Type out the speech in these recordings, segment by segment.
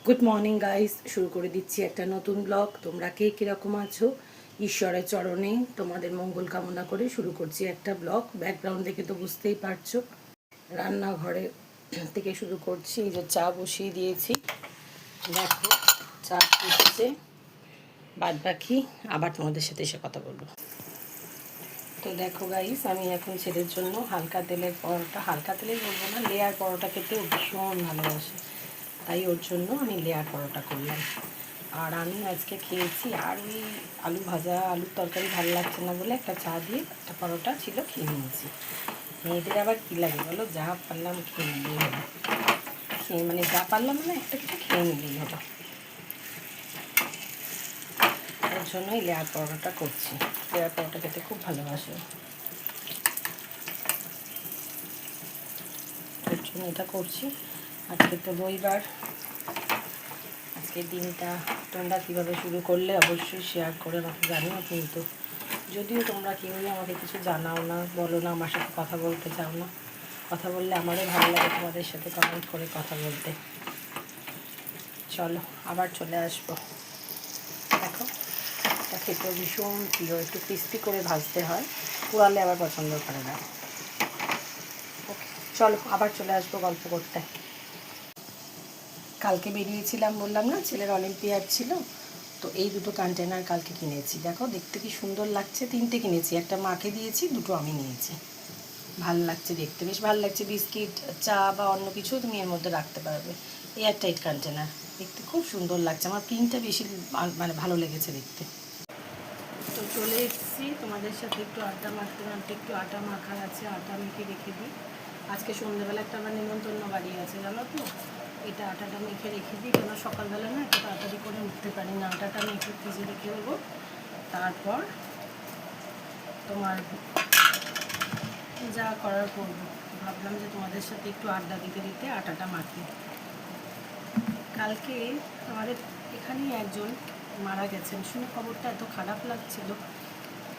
Good morning guys, শুরু করে দিচ্ছি একটা নতুন ব্লগ। তোমরা কে কীরকম আছো? ঈশ্বরের চরণে তোমাদের মঙ্গল কামনা করে শুরু করছি একটা ব্লগ। ব্যাকগ্রাউন্ড দেখে তো বুঝতেই পারছো, রান্নাঘরে থেকে শুরু করছি। এই যে চা বসিয়ে দিয়েছি, দেখো চা ফুটছে। বাদ বাকি আবার তোমাদের সাথে এসে কথা বলবো। তো দেখো গাইস, আমি এখন ছেলের জন্য হালকা তেলের পরোটা, হালকা তেলেই বলবো না, লেয়ার পরোটা খেতেও ভীষণ ভালোবাসে, তাই ওর জন্য আমি লেয়ার পরোটা করলাম। আর আমি আজকে খেয়েছি, আর ওই আলু ভাজা, আলুর তরকারি ভালো লাগছে না বলে একটা চা দিয়ে একটা পরোটা ছিল খেয়ে নিয়েছি। মেয়েদের আবার কী লাগে বলো, যা পারলাম খেয়ে নিলেই হলো। মানে যা পারলাম না, একটা কিছু খেয়ে নিলেই হলো। ওর জন্যই লেয়ার পরোটা করছি। লেয়ার পরোটা খেতে খুব ভালোবাসে, ওর জন্য এটা করছি। আজকে তো রবিবার, আজকের দিনটা তোমরা কীভাবে শুরু করলে অবশ্যই শেয়ার করে আমাকে জানিও। কিন্তু যদিও তোমরা কেউই আমাকে কিছু জানাও না, বলো না, আমার সাথে কথা বলতে চাও না, কথা বললে আমারও ভালো লাগে তোমাদের সাথে কমেন্ট করে কথা বলতে। চলো আবার চলে আসবো। দেখো, এটা খেতে ভীষণ প্রিয়, একটু ক্রিস্পি করে ভাজতে হয়, পুরালে আবার পছন্দ করে না। ওকে, চলো আবার চলে আসবো গল্প করতে। কালকে বেরিয়েছিলাম বললাম না, ছেলের অলিম্পিয়াড ছিল, তো এই দুটো কন্টেনার কালকে কিনেছি। দেখো দেখতে কি সুন্দর লাগছে, তিনটে কিনেছি, একটা মাকে দিয়েছি, দুটো আমি নিয়েছি। ভাল লাগছে দেখতে, বেশ ভালো লাগছে। বিস্কিট, চা বা অন্য কিছু তুমি এর মধ্যে রাখতে পারবে। এয়ার টাইট কন্টেনার, দেখতে খুব সুন্দর লাগছে। আমার প্রিন্টটা বেশি মানে ভালো লেগেছে দেখতে। তো চলে এসেছি তোমাদের সাথে একটু আটা মাখতে মাখতে, একটু আটা মাখার আছে, আটা মেখে রেখে দিই। আজকে সন্ধ্যেবেলা একটা আমার নিমন্ত্রণ বাড়ি আছে জানো তো, এটা আটাটা মেখে রেখে দিই, কেন সকালবেলা না একটু তাড়াতাড়ি করে উঠতে পারি না। আটাটা মেখে ভিজে রেখে দেবো, তারপর তোমার যা করার করবো। ভাবলাম যে তোমাদের সাথে একটু আড্ডা দিতে দিতে আটাটা মাখি। কালকে আমাদের এখানেই একজন মারা গেছেন, শুনে খবরটা এত খারাপ লাগছিল।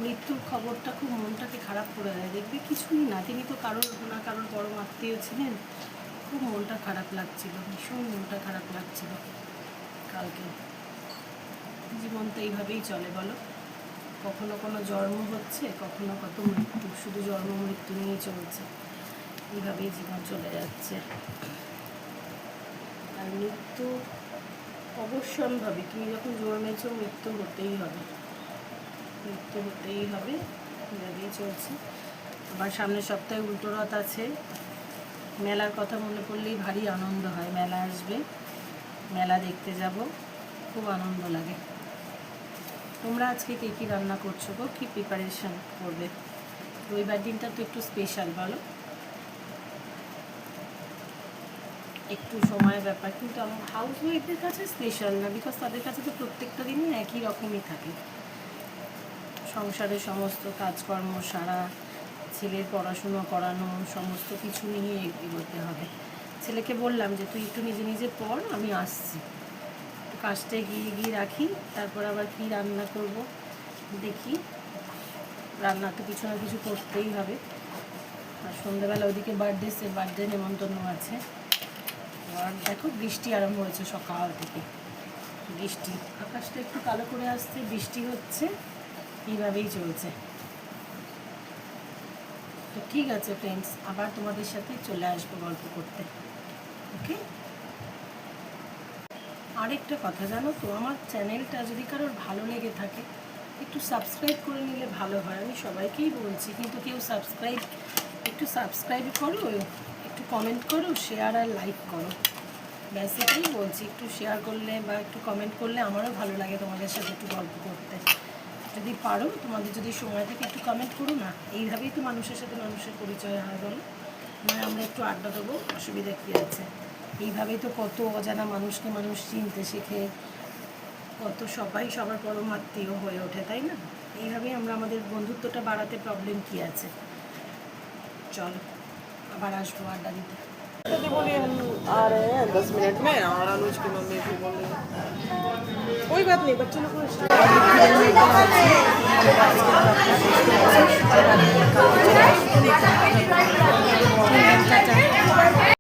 মৃত্যুর খবরটা খুব মনটাকে খারাপ করে দেয়। দেখবে কিছুই না, তিনি তো কারোর না কারোর বড় আত্মীয় ছিলেন। খুব মনটা খারাপ লাগছিল, ভীষণ মনটা খারাপ লাগছিল কালকে। জীবন তো এইভাবেই চলে বলো, কখনো কোনো জন্ম হচ্ছে, কখনো কত মৃত্যু, শুধু জন্ম মৃত্যু নিয়েই চলছে, এইভাবেই জীবন চলে যাচ্ছে। আর মৃত্যু অবশ্যম্ভাবী, তুমি যখন জন্মেছ মৃত্যু হতেই হবে, মৃত্যু হতেই হবে, এভাবেই চলছে। আবার সামনের সপ্তাহে উল্টো রথ আছে, মেলার কথা মনে করলেই ভারী আনন্দ হয়। মেলা আসবে, মেলা দেখতে যাব, খুব আনন্দ লাগে। তোমরা আজকে কে কী রান্না করছো গো, কী প্রিপারেশন করবে? রবিবার দিনটা তো একটু স্পেশাল বলো, একটু সময়ের ব্যাপার, কিন্তু আমার হাউস ওয়াইফদের কাছে স্পেশাল না, বিকজ তাদের কাছে তো প্রত্যেকটা দিনই একই রকমই থাকে। সংসারের সমস্ত কাজকর্ম সারা, ছেলের পড়াশুনো করানো, সমস্ত কিছু নিয়ে এগোতে হবে। ছেলেকে বললাম যে তুই একটু নিজে নিজে পড়, আমি আসছি, একটু কাজটা গিয়ে রাখি, তারপর আবার কী রান্না করব দেখি। রান্না তো কিছু না কিছু করতেই হবে। আর সন্ধ্যাবেলা ওদিকে বার্থডে নেমন্তন্ন আছে। আর দেখো বৃষ্টি আরম্ভ হয়েছে সকাল থেকে, বৃষ্টি, আকাশটা একটু কালো করে আসছে, বৃষ্টি হচ্ছে, এইভাবেই চলছে। তো ঠিক আছে ফ্রেন্ডস, আবার তোমাদের সাথে চলে আসবো গল্প করতে। ওকে, আরেকটা কথা জানো তো, আমার চ্যানেলটা যদি কারোর ভালো লেগে থাকে একটু সাবস্ক্রাইব করে নিলে ভালো হয়। আমি সবাইকেই বলছি, কিন্তু কেউ একটু সাবস্ক্রাইব করো, একটু কমেন্ট করো, শেয়ার আর লাইক করো, ব্যাস এটাই বলছি। একটু শেয়ার করলে বা একটু কমেন্ট করলে আমারও ভালো লাগে তোমাদের সাথে একটু গল্প করতে। যদি পারো, তোমাদের যদি সময় থাকে একটু কমেন্ট করো না, এইভাবেই তো মানুষের সাথে মানুষের পরিচয় হয় বলো। মানে আমরা একটু আড্ডা দেবো, অসুবিধা কী আছে? এইভাবেই তো কত অজানা মানুষকে মানুষ চিনতে শেখে, কত সবাই সবার পরমাত্মীয় হয়ে ওঠে, তাই না? এইভাবেই আমরা আমাদের বন্ধুত্বটা বাড়াতে, প্রবলেম কী আছে? চলো আবার আসবো आड्डा दीते। दीदी बोली हम आ रहे हैं 10 मिनट में, और अनुज की मम्मी भी बोल रही है कोई बात नहीं, बच्चे लोग को